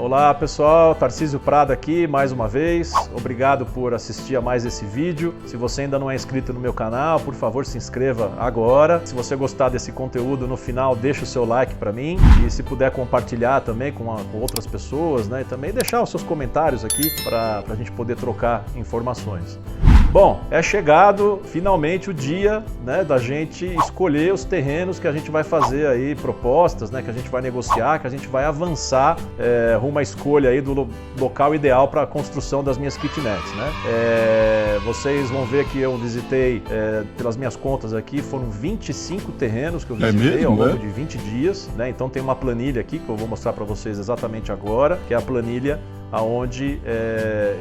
Olá pessoal, Tarcísio Prada aqui mais uma vez. Obrigado por assistir a mais esse vídeo. Se você ainda não é inscrito no meu canal, por favor se inscreva agora. Se você gostar desse conteúdo, no final deixa o seu like para mim. E se puder compartilhar também com outras pessoas, né? E também deixar os seus comentários aqui para a gente poder trocar informações. Bom, é chegado finalmente o dia, né, da gente escolher os terrenos que a gente vai fazer aí, propostas, né, que a gente vai negociar, que a gente vai avançar rumo à escolha aí do local ideal para a construção das minhas kitnets, né? Vocês vão ver que eu visitei, pelas minhas contas aqui, foram 25 terrenos que eu visitei ao longo de 20 dias, né? Então tem uma planilha aqui que eu vou mostrar para vocês exatamente agora, que é a planilha onde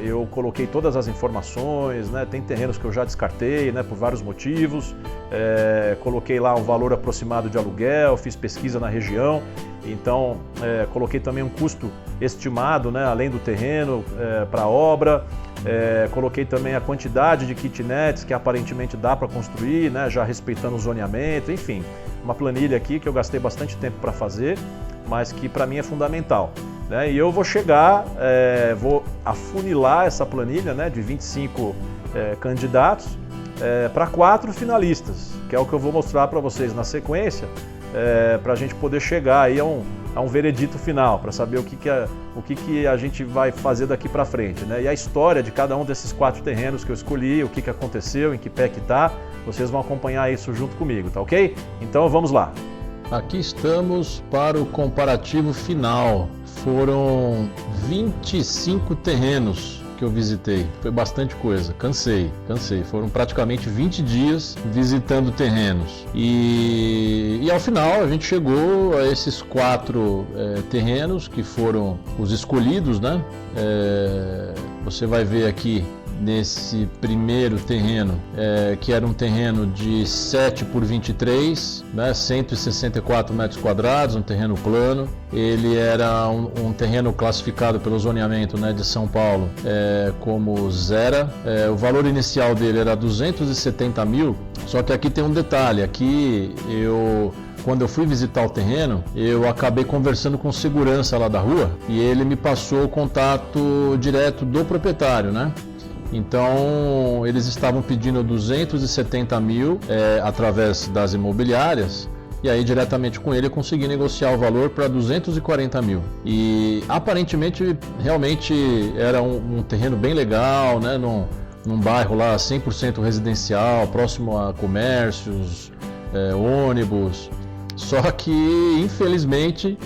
eu coloquei todas as informações, né? Tem terrenos que eu já descartei, né, por vários motivos, coloquei lá um valor aproximado de aluguel, fiz pesquisa na região, então coloquei também um custo estimado, né, além do terreno para a obra, coloquei também a quantidade de kitnets que aparentemente dá para construir, né, já respeitando o zoneamento, enfim, uma planilha aqui que eu gastei bastante tempo para fazer, mas que para mim é fundamental. Né? E eu vou chegar, vou afunilar essa planilha, né, de 25 candidatos para 4 finalistas, que é o que eu vou mostrar para vocês na sequência, para a gente poder chegar aí a um veredito final, para saber o que a gente vai fazer daqui para frente, né? E a história de cada um desses 4 terrenos que eu escolhi, o que aconteceu, em que pé que tá, vocês vão acompanhar isso junto comigo, tá ok? Então vamos lá. Aqui estamos para o comparativo final. Foram 25 terrenos que eu visitei. Foi bastante coisa. Cansei. Foram praticamente 20 dias visitando terrenos. E ao final a gente chegou a esses 4 terrenos que foram os escolhidos, né? Você vai ver aqui nesse primeiro terreno, que era um terreno de 7 por 23, né, 164 metros quadrados, um terreno plano. Ele era um terreno classificado pelo zoneamento, né, de São Paulo como zero. O valor inicial dele era 270 mil, só que aqui tem um detalhe, aqui quando eu fui visitar o terreno, eu acabei conversando com segurança lá da rua e ele me passou o contato direto do proprietário, né? Então eles estavam pedindo 270 mil através das imobiliárias, e aí diretamente com ele eu consegui negociar o valor para 240 mil. E aparentemente realmente era um terreno bem legal, né? Num bairro lá 100% residencial, próximo a comércios, ônibus. Só que, infelizmente,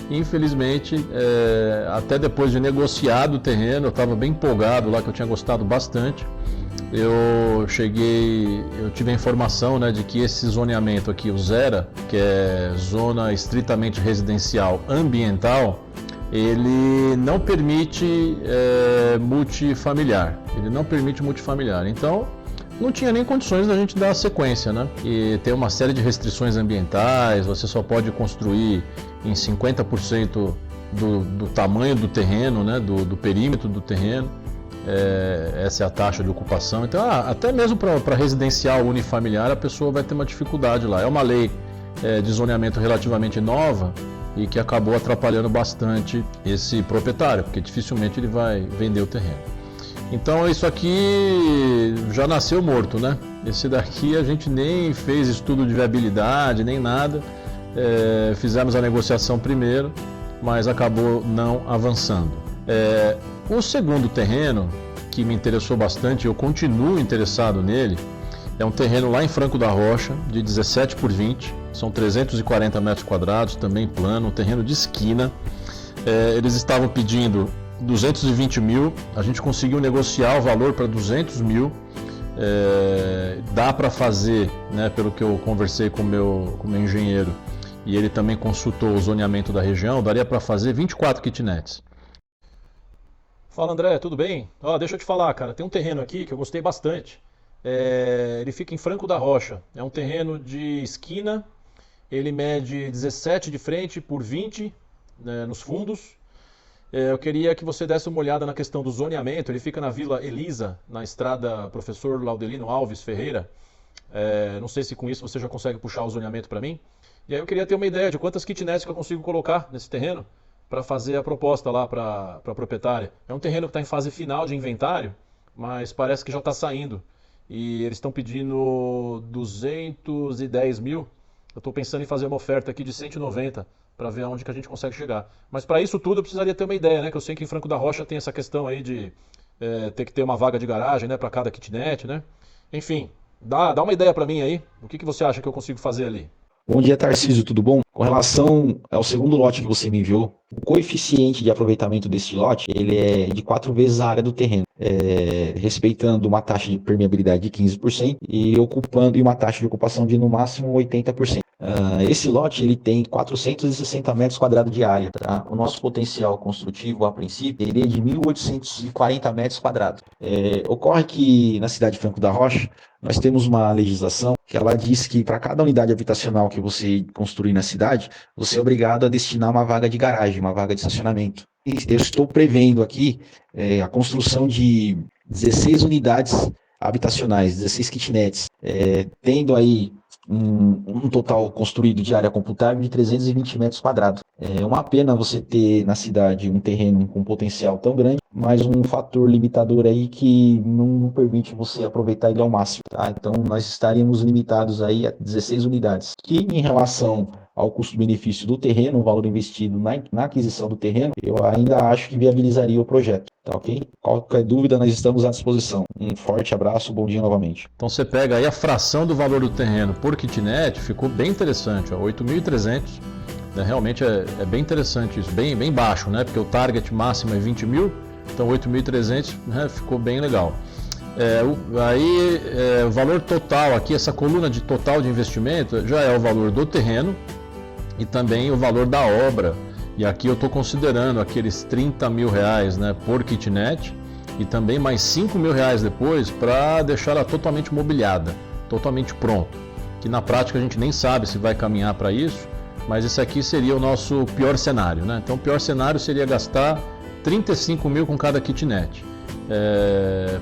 até depois de negociado o terreno, eu estava bem empolgado lá, que eu tinha gostado bastante. Eu tive a informação, né, de que esse zoneamento aqui, o ZERA, que é zona estritamente residencial ambiental, ele não permite multifamiliar. Então, não tinha nem condições da gente dar a sequência, né? E tem uma série de restrições ambientais, você só pode construir em 50% do tamanho do terreno, né? Do perímetro do terreno. Essa é a taxa de ocupação. Então, até mesmo para residencial unifamiliar, a pessoa vai ter uma dificuldade lá. É uma lei de zoneamento relativamente nova e que acabou atrapalhando bastante esse proprietário, porque dificilmente ele vai vender o terreno. Então isso aqui já nasceu morto, né? Esse daqui a gente nem fez estudo de viabilidade, nem nada. Fizemos a negociação primeiro, mas acabou não avançando. O segundo terreno, que me interessou bastante, eu continuo interessado nele, é um terreno lá em Franco da Rocha, de 17 por 20, são 340 metros quadrados, também plano, um terreno de esquina. Eles estavam pedindo 220 mil, a gente conseguiu negociar o valor para 200 mil, dá para fazer, né, pelo que eu conversei com o meu engenheiro, e ele também consultou o zoneamento da região, daria para fazer 24 kitnets. Fala André, tudo bem? Deixa eu te falar, cara, tem um terreno aqui que eu gostei bastante, ele fica em Franco da Rocha, é um terreno de esquina, ele mede 17 de frente por 20, né, nos fundos. Eu queria que você desse uma olhada na questão do zoneamento. Ele fica na Vila Elisa, na estrada Professor Laudelino Alves Ferreira. Não sei se com isso você já consegue puxar o zoneamento para mim. E aí eu queria ter uma ideia de quantas kitnets que eu consigo colocar nesse terreno, para fazer a proposta lá para a proprietária. É um terreno que está em fase final de inventário, mas parece que já está saindo. E eles estão pedindo 210 mil. Eu estou pensando em fazer uma oferta aqui de 190 para ver aonde que a gente consegue chegar. Mas para isso tudo eu precisaria ter uma ideia, né? Que eu sei que em Franco da Rocha tem essa questão aí de ter que ter uma vaga de garagem, né? Para cada kitnet, né? Enfim, dá uma ideia para mim aí. O que você acha que eu consigo fazer ali? Bom dia, Tarcísio, tudo bom? Com relação ao segundo lote que você me enviou, o coeficiente de aproveitamento desse lote ele é de 4 vezes a área do terreno, respeitando uma taxa de permeabilidade de 15% e uma taxa de ocupação de no máximo 80%. Esse lote ele tem 460 metros quadrados de área. Tá? O nosso potencial construtivo, a princípio, ele é de 1.840 metros quadrados. Ocorre que na cidade de Franco da Rocha, nós temos uma legislação que ela diz que para cada unidade habitacional que você construir na cidade, você é obrigado a destinar uma vaga de garagem, uma vaga de estacionamento. E eu estou prevendo aqui a construção de 16 unidades habitacionais, 16 kitnets, tendo aí um total construído de área computável de 320 metros quadrados. É uma pena você ter na cidade um terreno com potencial tão grande, mas um fator limitador aí que não permite você aproveitar ele ao máximo. Tá? Então nós estaríamos limitados aí a 16 unidades, que em relação ao custo-benefício do terreno, o valor investido na aquisição do terreno, eu ainda acho que viabilizaria o projeto. Tá ok? Qualquer dúvida, nós estamos à disposição. Um forte abraço, bom dia novamente. Então você pega aí a fração do valor do terreno por kitnet, ficou bem interessante, 8.300, né? Realmente é bem interessante isso, bem baixo, né? Porque o target máximo é 20 mil, então 8.300, né? Ficou bem legal. O valor total aqui, essa coluna de total de investimento, já é o valor do terreno e também o valor da obra. E aqui eu estou considerando aqueles 30 mil reais, né, por kitnet e também mais 5 mil reais depois para deixar ela totalmente mobiliada, totalmente pronto. Que na prática a gente nem sabe se vai caminhar para isso, mas esse aqui seria o nosso pior cenário, né? Então o pior cenário seria gastar 35 mil com cada kitnet.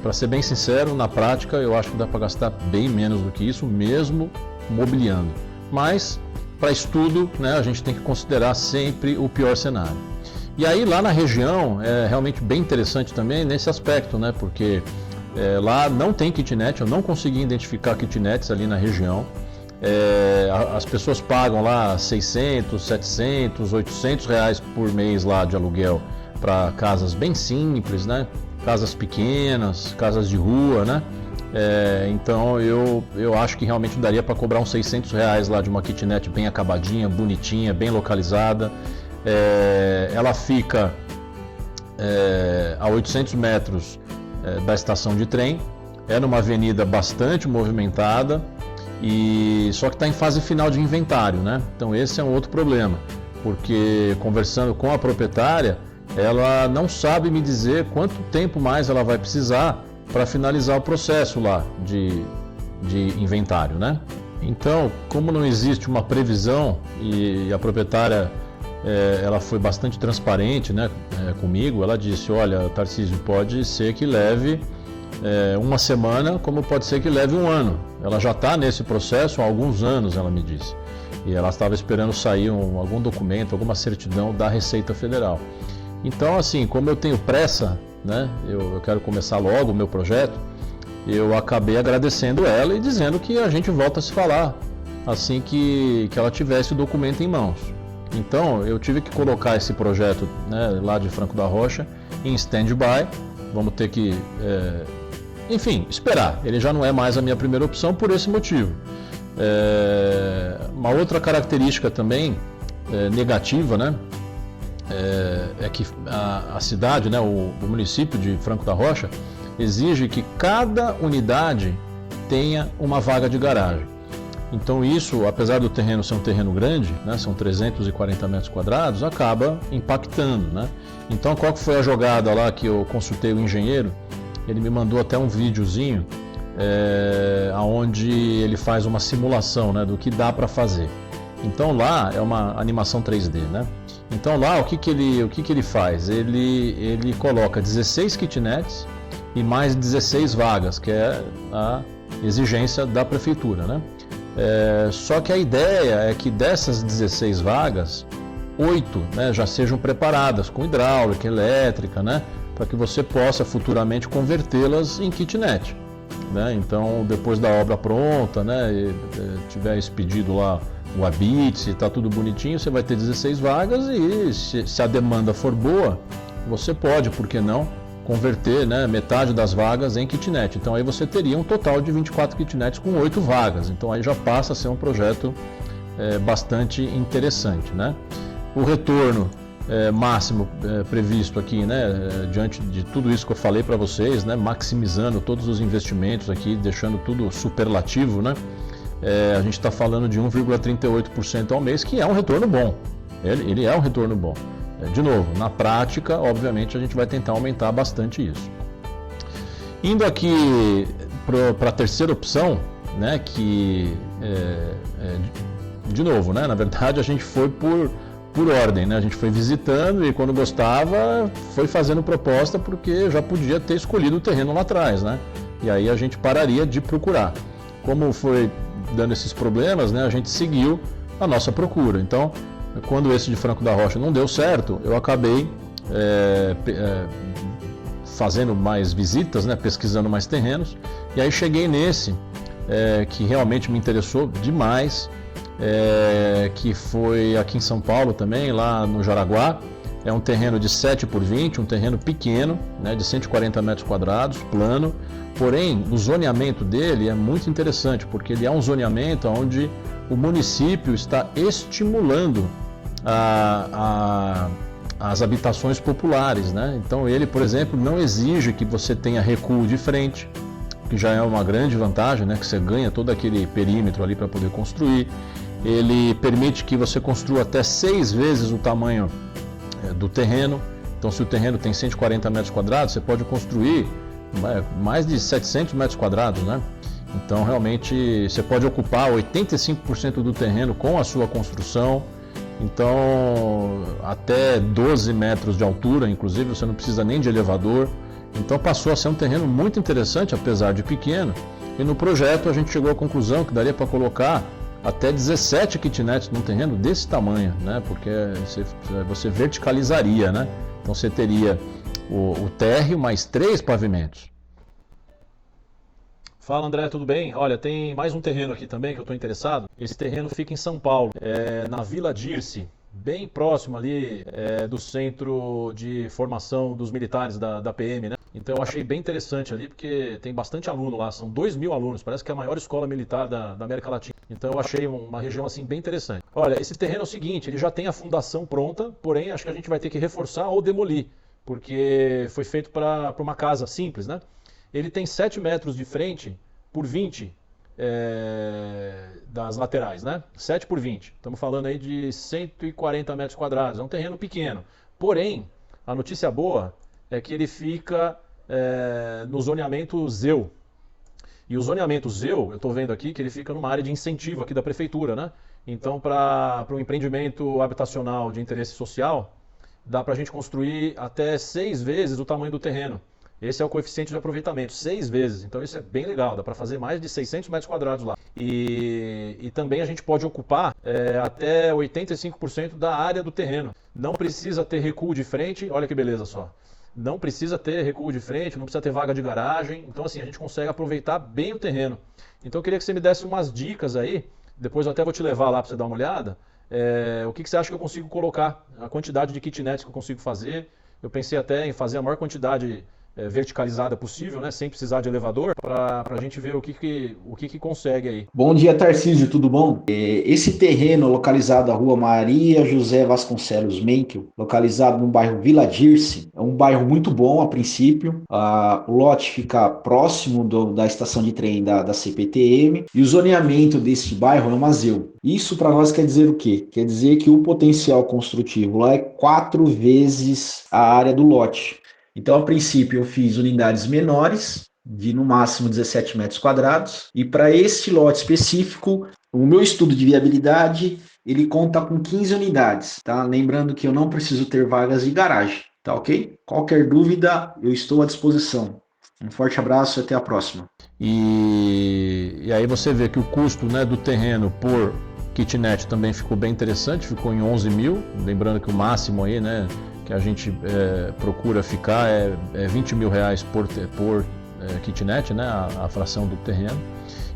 Para ser bem sincero, na prática eu acho que dá para gastar bem menos do que isso, mesmo mobiliando. Mas para estudo, né, a gente tem que considerar sempre o pior cenário. E aí lá na região é realmente bem interessante também nesse aspecto, né, porque lá não tem kitnet, eu não consegui identificar kitnets ali na região. As pessoas pagam lá 600, 700, 800 reais por mês lá de aluguel para casas bem simples, né, casas pequenas, casas de rua, né. Então eu acho que realmente daria para cobrar uns 600 reais lá de uma kitnet bem acabadinha, bonitinha, bem localizada. Ela fica a 800 metros da estação de trem, numa avenida bastante movimentada, só que está em fase final de inventário, né? Então esse é um outro problema, porque conversando com a proprietária, ela não sabe me dizer quanto tempo mais ela vai precisar para finalizar o processo lá de inventário, né? Então, como não existe uma previsão e a proprietária ela foi bastante transparente, né, comigo, ela disse, olha, Tarcísio, pode ser que leve uma semana, como pode ser que leve um ano. Ela já está nesse processo há alguns anos, ela me disse. E ela estava esperando sair algum documento, alguma certidão da Receita Federal. Então, assim, como eu tenho pressa, né, eu quero começar logo o meu projeto, eu acabei agradecendo ela e dizendo que a gente volta a se falar assim que ela tivesse o documento em mãos. Então eu tive que colocar esse projeto, né, lá de Franco da Rocha em stand-by. Vamos ter que, enfim, esperar. Ele já não é mais a minha primeira opção por esse motivo. Uma outra característica também negativa, né, é que a cidade, né, o município de Franco da Rocha exige que cada unidade tenha uma vaga de garagem. Então isso, apesar do terreno ser um terreno grande, né, são 340 metros quadrados, acaba impactando, né? Então qual que foi a jogada lá que eu consultei o engenheiro? Ele me mandou até um videozinho onde ele faz uma simulação, né, do que dá para fazer. Então lá é uma animação 3D, né? Então lá o que ele faz? Ele coloca 16 kitnets e mais 16 vagas, que é a exigência da prefeitura, né? Só que a ideia é que dessas 16 vagas, 8, né, já sejam preparadas com hidráulica, elétrica, né, para que você possa futuramente convertê-las em kitnet. Né? Então, depois da obra pronta, né, tiver expedido lá o habite, se está tudo bonitinho, você vai ter 16 vagas e se a demanda for boa, você pode, por que não, converter, né, metade das vagas em kitnet. Então aí você teria um total de 24 kitnets com 8 vagas. Então aí já passa a ser um projeto bastante interessante. Né? O retorno máximo previsto aqui, né, diante de tudo isso que eu falei para vocês, né, maximizando todos os investimentos aqui, deixando tudo superlativo, né, a gente está falando de 1,38% ao mês, que é um retorno bom. Ele é um retorno bom. De novo, na prática, obviamente, a gente vai tentar aumentar bastante isso. Indo aqui para a terceira opção, né, que, de novo, né, na verdade, a gente foi por ordem, né? A gente foi visitando e quando gostava foi fazendo proposta porque já podia ter escolhido o terreno lá atrás, né? E aí a gente pararia de procurar. Como foi dando esses problemas, né? A gente seguiu a nossa procura. Então, quando esse de Franco da Rocha não deu certo, eu acabei fazendo mais visitas, né? Pesquisando mais terrenos. E aí cheguei nesse que realmente me interessou demais. Que foi aqui em São Paulo também, lá no Jaraguá. É um terreno de 7 por 20, um terreno pequeno, né, de 140 metros quadrados, plano. Porém, o zoneamento dele é muito interessante, porque ele é um zoneamento onde o município está estimulando as habitações populares. Né? Então ele, por exemplo, não exige que você tenha recuo de frente, que já é uma grande vantagem, né, que você ganha todo aquele perímetro ali para poder construir. Ele permite que você construa até 6 vezes o tamanho do terreno. Então, se o terreno tem 140 metros quadrados, você pode construir mais de 700 metros quadrados, né? Então, realmente, você pode ocupar 85% do terreno com a sua construção. Então, até 12 metros de altura, inclusive, você não precisa nem de elevador. Então, passou a ser um terreno muito interessante, apesar de pequeno. E no projeto, a gente chegou à conclusão que daria para colocar até 17 kitnets num terreno desse tamanho, né? Porque você verticalizaria, né? Então você teria o térreo mais 3 pavimentos. Fala, André, tudo bem? Olha, tem mais um terreno aqui também que eu estou interessado. Esse terreno fica em São Paulo, na Vila Dirce, bem próximo ali do centro de formação dos militares da PM, né? Então eu achei bem interessante ali, porque tem bastante aluno lá, são 2.000 alunos, parece que é a maior escola militar da América Latina. Então eu achei uma região assim bem interessante. Olha, esse terreno é o seguinte, ele já tem a fundação pronta, porém acho que a gente vai ter que reforçar ou demolir, porque foi feito para uma casa simples, né? Ele tem 7 metros de frente por 20 das laterais, né? 7 por 20. Estamos falando aí de 140 metros quadrados. É um terreno pequeno. Porém, a notícia boa é que ele fica no zoneamento ZEU. E o zoneamento ZEU, eu estou vendo aqui que ele fica numa área de incentivo aqui da prefeitura, né? Então, para um empreendimento habitacional de interesse social, dá para a gente construir até 6 vezes o tamanho do terreno. Esse é o coeficiente de aproveitamento, 6 vezes. Então isso é bem legal, dá para fazer mais de 600 metros quadrados lá. E também a gente pode ocupar até 85% da área do terreno. Não precisa ter recuo de frente, olha que beleza só. Não precisa ter recuo de frente, não precisa ter vaga de garagem. Então assim, a gente consegue aproveitar bem o terreno. Então eu queria que você me desse umas dicas aí, depois eu até vou te levar lá para você dar uma olhada. O que você acha que eu consigo colocar, a quantidade de kitnets que eu consigo fazer. Eu pensei até em fazer a maior quantidade verticalizada possível, né, sem precisar de elevador, para a gente ver o que consegue aí. Bom dia, Tarcísio, tudo bom? Esse terreno localizado na rua Maria José Vasconcelos Menkel, localizado no bairro Vila Dirce, é um bairro muito bom a princípio. O lote fica próximo da estação de trem da CPTM e o zoneamento desse bairro é uma ZEU. Isso para nós quer dizer o quê? Quer dizer que o potencial construtivo lá é 4 vezes a área do lote. Então, a princípio, eu fiz unidades menores, de no máximo 17 metros quadrados, e para este lote específico, o meu estudo de viabilidade, ele conta com 15 unidades, tá? Lembrando que eu não preciso ter vagas de garagem, tá ok? Qualquer dúvida, eu estou à disposição. Um forte abraço e até a próxima. E aí você vê que o custo, né, do terreno por kitnet também ficou bem interessante, ficou em 11 mil, lembrando que o máximo aí, né, que a gente procura ficar é 20 mil reais por kitnet, né, a fração do terreno.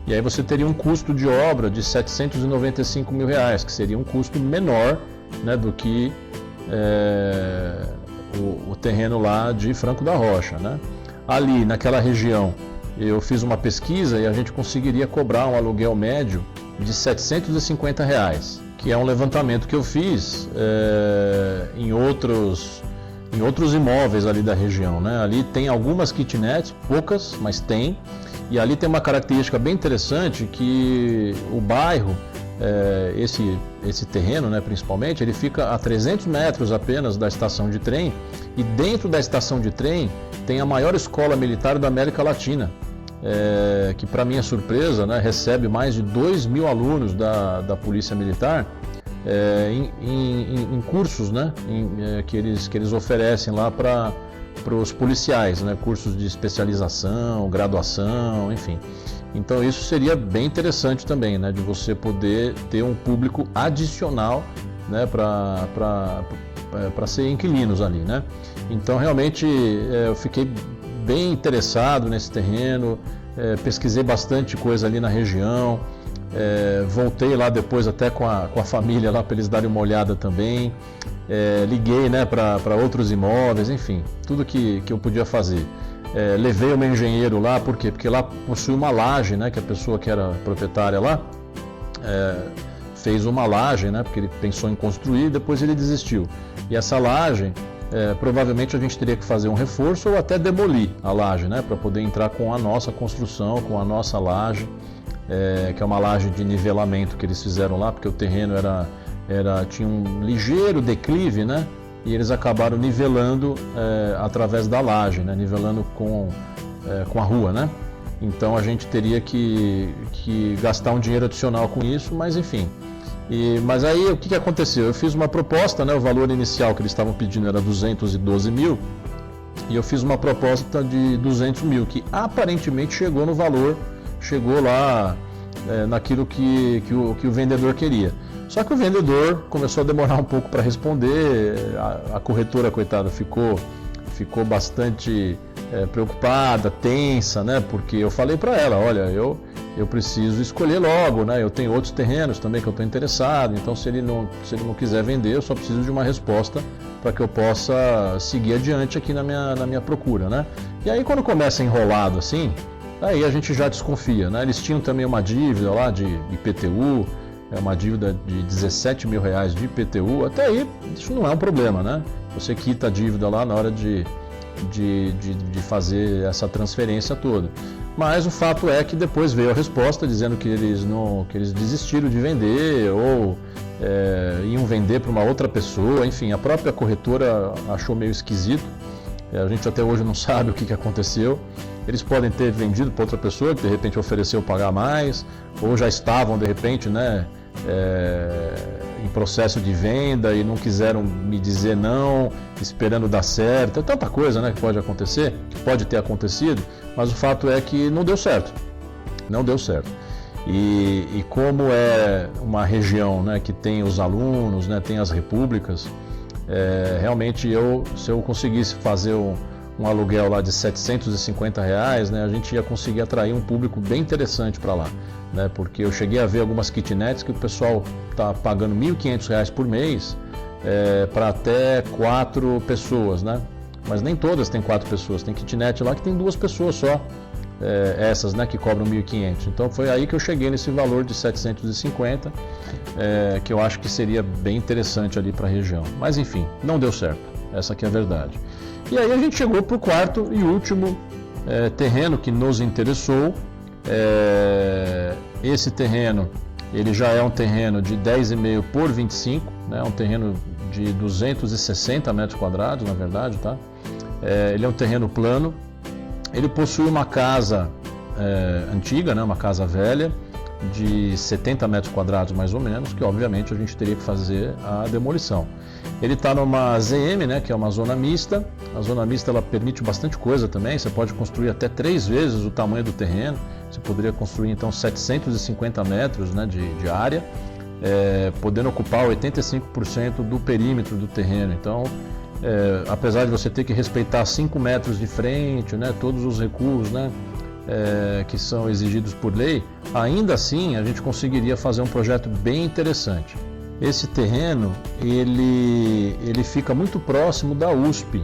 E aí você teria um custo de obra de 795 mil reais, que seria um custo menor, né, do que o terreno lá de Franco da Rocha, né? Ali naquela região eu fiz uma pesquisa e a gente conseguiria cobrar um aluguel médio de 750 reais, que é um levantamento que eu fiz em outros imóveis ali da região, né? Ali tem algumas kitnets, poucas, mas tem. E ali tem uma característica bem interessante, que o bairro, esse terreno, né, principalmente, ele fica a 300 metros apenas da estação de trem, e dentro da estação de trem tem a maior escola militar da América Latina, que, para minha surpresa, né, recebe mais de 2 mil alunos da Polícia Militar em cursos, né, que eles oferecem lá para os policiais, né, cursos de especialização, graduação, enfim. Então isso seria bem interessante também, né, de você poder ter um público adicional, né, para ser inquilinos ali, né. Então realmente eu fiquei bem interessado nesse terreno, pesquisei bastante coisa ali na região, voltei lá depois até com a família lá para eles darem uma olhada também, liguei, né, para outros imóveis, enfim, tudo que eu podia fazer. Levei o meu engenheiro lá, por quê? Porque lá possui uma laje, né, que a pessoa que era proprietária lá fez uma laje, né, porque ele pensou em construir, depois ele desistiu. E essa laje, provavelmente a gente teria que fazer um reforço ou até demolir a laje, né, para poder entrar com a nossa construção, com a nossa laje, que é uma laje de nivelamento que eles fizeram lá, porque o terreno tinha um ligeiro declive, né? E eles acabaram nivelando através da laje, né? Nivelando com a rua, né? Então a gente teria que gastar um dinheiro adicional com isso, mas enfim. Mas aí o que aconteceu? Eu fiz uma proposta, né? O valor inicial que eles estavam pedindo era 212 mil, e eu fiz uma proposta de 200 mil, que aparentemente chegou no valor, chegou lá naquilo que o vendedor queria. Só que o vendedor começou a demorar um pouco para responder, a corretora, coitada, ficou bastante preocupada, tensa, né? Porque eu falei para ela, olha, eu preciso escolher logo, né? Eu tenho outros terrenos também que eu estou interessado, então se ele não quiser vender, eu só preciso de uma resposta para que eu possa seguir adiante aqui na minha procura, né? E aí quando começa enrolado assim, aí a gente já desconfia, né? Eles tinham também uma dívida lá de IPTU, uma dívida de 17 mil reais de IPTU, até aí isso não é um problema, né? Você quita a dívida lá na hora de fazer essa transferência toda. Mas o fato é que depois veio a resposta dizendo que eles desistiram de vender ou iam vender para uma outra pessoa, enfim, a própria corretora achou meio esquisito. A gente até hoje não sabe o que aconteceu. Eles podem ter vendido para outra pessoa que de repente ofereceu pagar mais, ou já estavam de repente, né, em processo de venda e não quiseram me dizer não, esperando dar certo. É tanta coisa, né, que pode acontecer, que pode ter acontecido, mas o fato é que não deu certo. Não deu certo. E como é uma região, né, que tem os alunos, né, tem as repúblicas, realmente se eu conseguisse fazer um aluguel lá de 750 reais, né, a gente ia conseguir atrair um público bem interessante para lá, né, porque eu cheguei a ver algumas kitnets que o pessoal está pagando R$ 1.500 por mês para até 4 pessoas, né, mas nem todas têm 4 pessoas, tem kitnet lá que tem 2 pessoas só, essas, né, que cobram 1.500, então foi aí que eu cheguei nesse valor de 750, que eu acho que seria bem interessante ali para a região, mas enfim, não deu certo, essa que é a verdade. E aí a gente chegou para o quarto e último terreno que nos interessou. Esse terreno, ele já é um terreno de 10,5 por 25, né? Um terreno de 260 metros quadrados, na verdade, tá? Ele é um terreno plano. Ele possui uma casa antiga, né? Uma casa velha, de 70 metros quadrados mais ou menos, que obviamente a gente teria que fazer a demolição. Ele está numa ZM, né, que é uma zona mista. A zona mista ela permite bastante coisa também, você pode construir até 3 vezes o tamanho do terreno, você poderia construir então 750 metros, né, de área. podendo ocupar 85% do perímetro do terreno. Então, apesar de você ter que respeitar 5 metros de frente, né, todos os recuos, né, que são exigidos por lei, ainda assim a gente conseguiria fazer um projeto bem interessante. Esse terreno ele fica muito próximo da USP,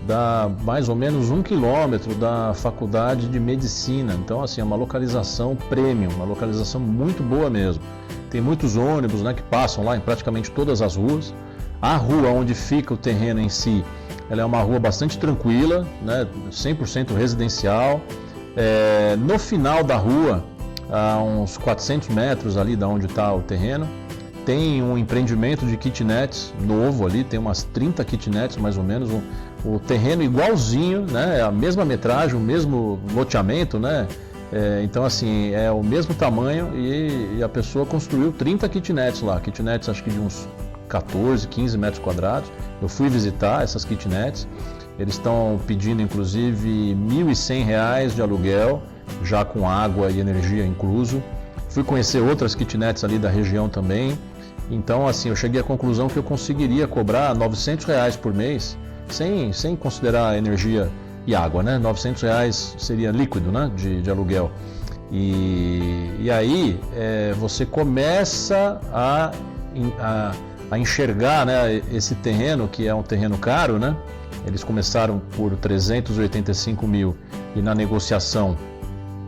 dá mais ou menos 1 quilômetro da Faculdade de Medicina. Então, assim, é uma localização premium, uma localização muito boa mesmo. Tem muitos ônibus, né, que passam lá em praticamente todas as ruas. A rua onde fica o terreno em si, ela é uma rua bastante tranquila, né, 100% residencial. No final da rua, a uns 400 metros ali da onde está o terreno, tem um empreendimento de kitnets novo ali, tem umas 30 kitnets mais ou menos, o terreno igualzinho, né, a mesma metragem, o mesmo loteamento, né, então assim, é o mesmo tamanho e a pessoa construiu 30 kitnets lá, kitnets acho que de uns 14, 15 metros quadrados. Eu fui visitar essas kitnets, eles estão pedindo inclusive R$ 1.100 de aluguel, já com água e energia incluso. Fui conhecer outras kitnets ali da região também. Então, assim, eu cheguei à conclusão que eu conseguiria cobrar R$ 900 por mês, sem considerar energia e água, né? R$ 900 seria líquido, né? de aluguel. E aí você começa a enxergar, né, esse terreno, que é um terreno caro, né? Eles começaram por 385 mil e na negociação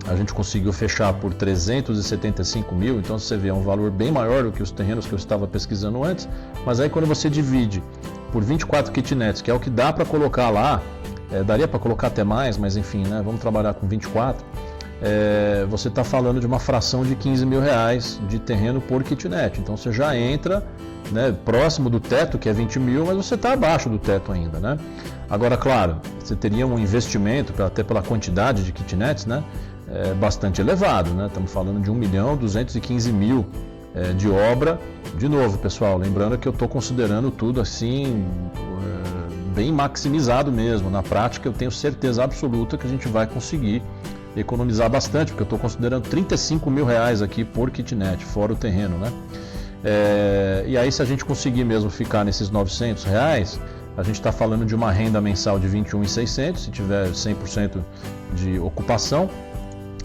a gente conseguiu fechar por 375 mil, então você vê, é um valor bem maior do que os terrenos que eu estava pesquisando antes, mas aí quando você divide por 24 kitnets, que é o que dá para colocar lá, daria para colocar até mais, mas enfim, né, vamos trabalhar com 24, você está falando de uma fração de R$ 15 mil de terreno por kitnet, então você já entra, né, próximo do teto, que é 20 mil, mas você está abaixo do teto ainda, né? Agora, claro, você teria um investimento, até pela quantidade de kitnets, né, bastante elevado, né? Estamos falando de 1.215.000 de obra. De novo, pessoal, lembrando que eu estou considerando tudo assim, bem maximizado mesmo. Na prática, eu tenho certeza absoluta que a gente vai conseguir economizar bastante, porque eu estou considerando R$ 35 mil aqui por kitnet, fora o terreno, né? E aí, se a gente conseguir mesmo ficar nesses R$ 900, a gente está falando de uma renda mensal de R$ 21.600, se tiver 100% de ocupação,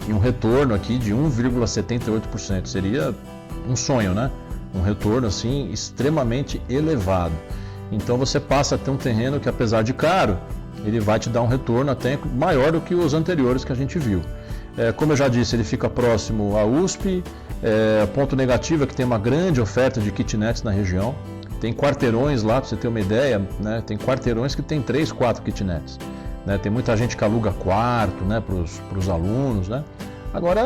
e um retorno aqui de 1,78%. Seria um sonho, né? Um retorno assim extremamente elevado. Então você passa a ter um terreno que, apesar de caro, ele vai te dar um retorno até maior do que os anteriores que a gente viu. Como eu já disse, ele fica próximo à USP. Ponto negativo é que tem uma grande oferta de kitnets na região. Tem quarteirões lá, para você ter uma ideia, né? Tem quarteirões que tem 3, 4 kitnets. Né? Tem muita gente que aluga quarto, né, para os alunos, né? Agora,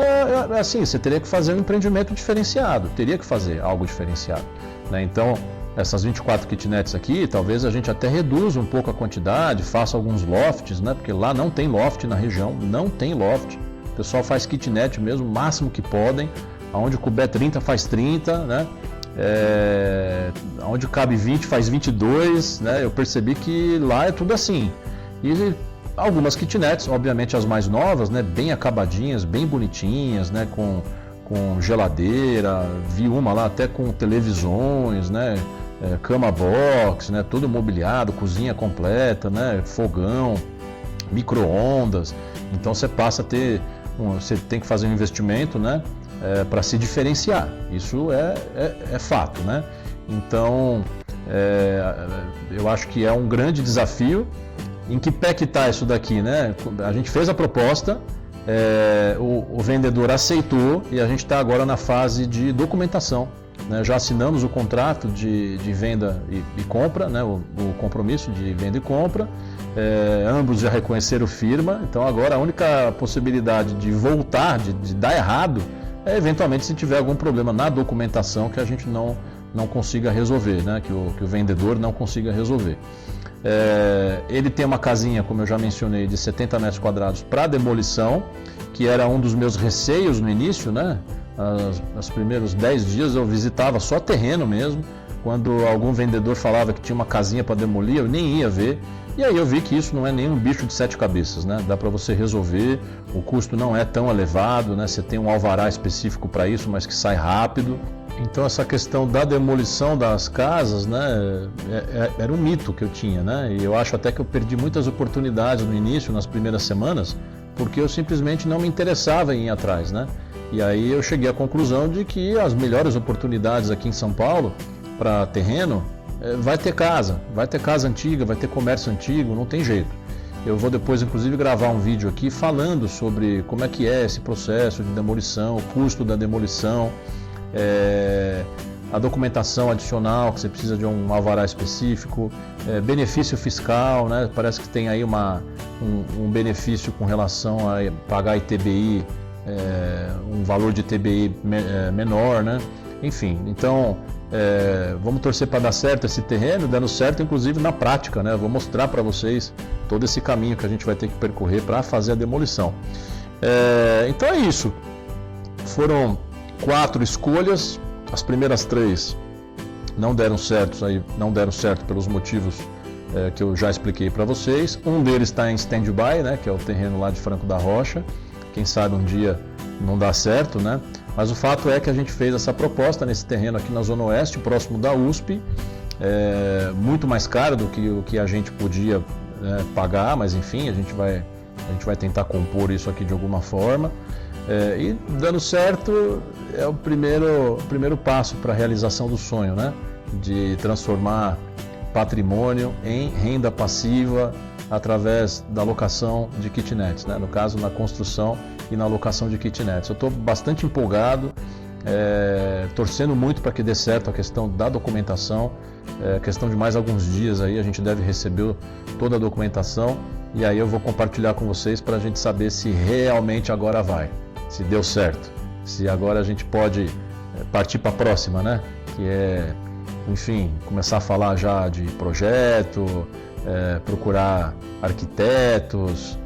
assim, você teria que fazer um empreendimento diferenciado, teria que fazer algo diferenciado, né? Então, essas 24 kitnets aqui, talvez a gente até reduza um pouco a quantidade, faça alguns lofts, né? Porque lá não tem loft na região, não tem loft. O pessoal faz kitnet mesmo, o máximo que podem. Onde couber 30 faz 30, né? Onde cabe 20 faz 22, né? Eu percebi que lá é tudo assim. E algumas kitnets, obviamente as mais novas, né, bem acabadinhas, bem bonitinhas, né, com geladeira, vi uma lá até com televisões, né, cama box, né, tudo mobiliado, cozinha completa, né, fogão, micro-ondas. Então você passa a ter, você tem que fazer um investimento, né, para se diferenciar. Isso é fato, né? Então eu acho que é um grande desafio. Em que pé que está isso daqui, né? A gente fez a proposta, o vendedor aceitou e a gente está agora na fase de documentação, né? Já assinamos o contrato de venda e compra, né? O compromisso de venda e compra, ambos já reconheceram firma, então agora a única possibilidade de voltar, de dar errado, é eventualmente se tiver algum problema na documentação que a gente não consiga resolver, né? Que o vendedor não consiga resolver. Ele tem uma casinha, como eu já mencionei, de 70 metros quadrados para demolição, que era um dos meus receios no início, né? Os primeiros 10 dias eu visitava só terreno mesmo. Quando algum vendedor falava que tinha uma casinha para demolir, eu nem ia ver. E aí eu vi que isso não é nenhum bicho de 7 cabeças, né? Dá para você resolver, o custo não é tão elevado, né? Você tem um alvará específico para isso, mas que sai rápido. Então essa questão da demolição das casas, né, era um mito que eu tinha, né? E eu acho até que eu perdi muitas oportunidades no início, nas primeiras semanas, porque eu simplesmente não me interessava em ir atrás, né? E aí eu cheguei à conclusão de que as melhores oportunidades aqui em São Paulo para terreno vai ter casa antiga, vai ter comércio antigo, não tem jeito. Eu vou depois, inclusive, gravar um vídeo aqui falando sobre como é que é esse processo de demolição, o custo da demolição, a documentação adicional, que você precisa de um alvará específico, benefício fiscal, né? Parece que tem aí um benefício com relação a pagar ITBI, um valor de ITBI menor, né? Enfim, então vamos torcer para dar certo esse terreno, dando certo inclusive na prática, né? Eu vou mostrar para vocês todo esse caminho que a gente vai ter que percorrer para fazer a demolição. Então é isso, foram 4 escolhas, as primeiras 3 não deram certo pelos motivos que eu já expliquei para vocês. Um deles está em stand-by, né, que é o terreno lá de Franco da Rocha. Quem sabe um dia não dá certo, né? Mas o fato é que a gente fez essa proposta nesse terreno aqui na Zona Oeste, próximo da USP, muito mais caro do que o que a gente podia pagar, mas enfim, a gente vai tentar compor isso aqui de alguma forma. E dando certo é o primeiro passo para a realização do sonho, né? De transformar patrimônio em renda passiva através da locação de kitnets, né? No caso, na construção e na locação de kitnets. Eu estou bastante empolgado, torcendo muito para que dê certo a questão da documentação. Questão de mais alguns dias aí a gente deve receber toda a documentação e aí eu vou compartilhar com vocês para a gente saber se realmente agora vai, se deu certo, se agora a gente pode partir para a próxima, né? Que é, enfim, começar a falar já de projeto, procurar arquitetos,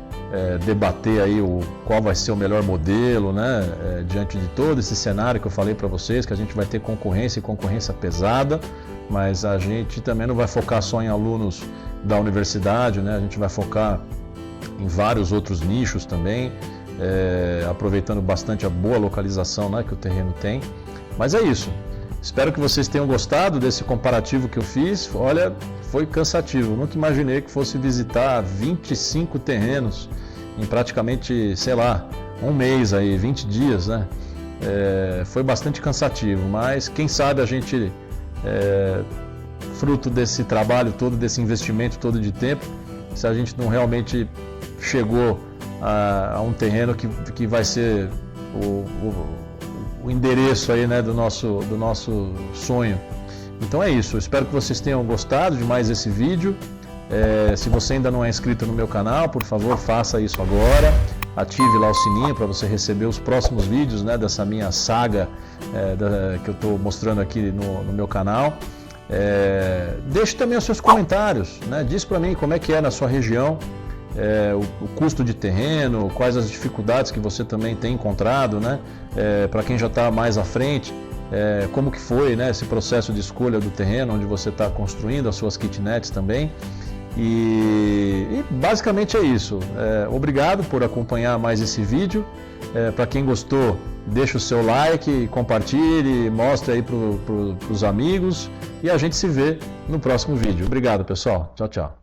debater aí qual vai ser o melhor modelo, né? Diante de todo esse cenário que eu falei para vocês, que a gente vai ter concorrência e concorrência pesada, mas a gente também não vai focar só em alunos da universidade, né? A gente vai focar em vários outros nichos também, aproveitando bastante a boa localização, né, que o terreno tem. Mas é isso. Espero que vocês tenham gostado desse comparativo que eu fiz. Olha, foi cansativo. Nunca imaginei que fosse visitar 25 terrenos em praticamente, sei lá, um mês aí, 20 dias, né? Foi bastante cansativo, mas quem sabe a gente, fruto desse trabalho todo, desse investimento todo de tempo, se a gente não realmente chegou a um terreno que vai ser o endereço aí, né, do nosso sonho. Então é isso, eu espero que vocês tenham gostado de mais esse vídeo. Se você ainda não é inscrito no meu canal, por favor, faça isso agora. Ative lá o sininho para você receber os próximos vídeos, né, dessa minha saga que eu estou mostrando aqui no meu canal. Deixe também os seus comentários, né? Diz para mim como é que é na sua região, o custo de terreno, quais as dificuldades que você também tem encontrado, né? Para quem já está mais à frente, como que foi, né, esse processo de escolha do terreno onde você está construindo as suas kitnets também. E basicamente é isso. Obrigado por acompanhar mais esse vídeo. Para quem gostou, deixa o seu like, compartilhe, mostre aí para os amigos e a gente se vê no próximo vídeo. Obrigado, pessoal. Tchau, tchau.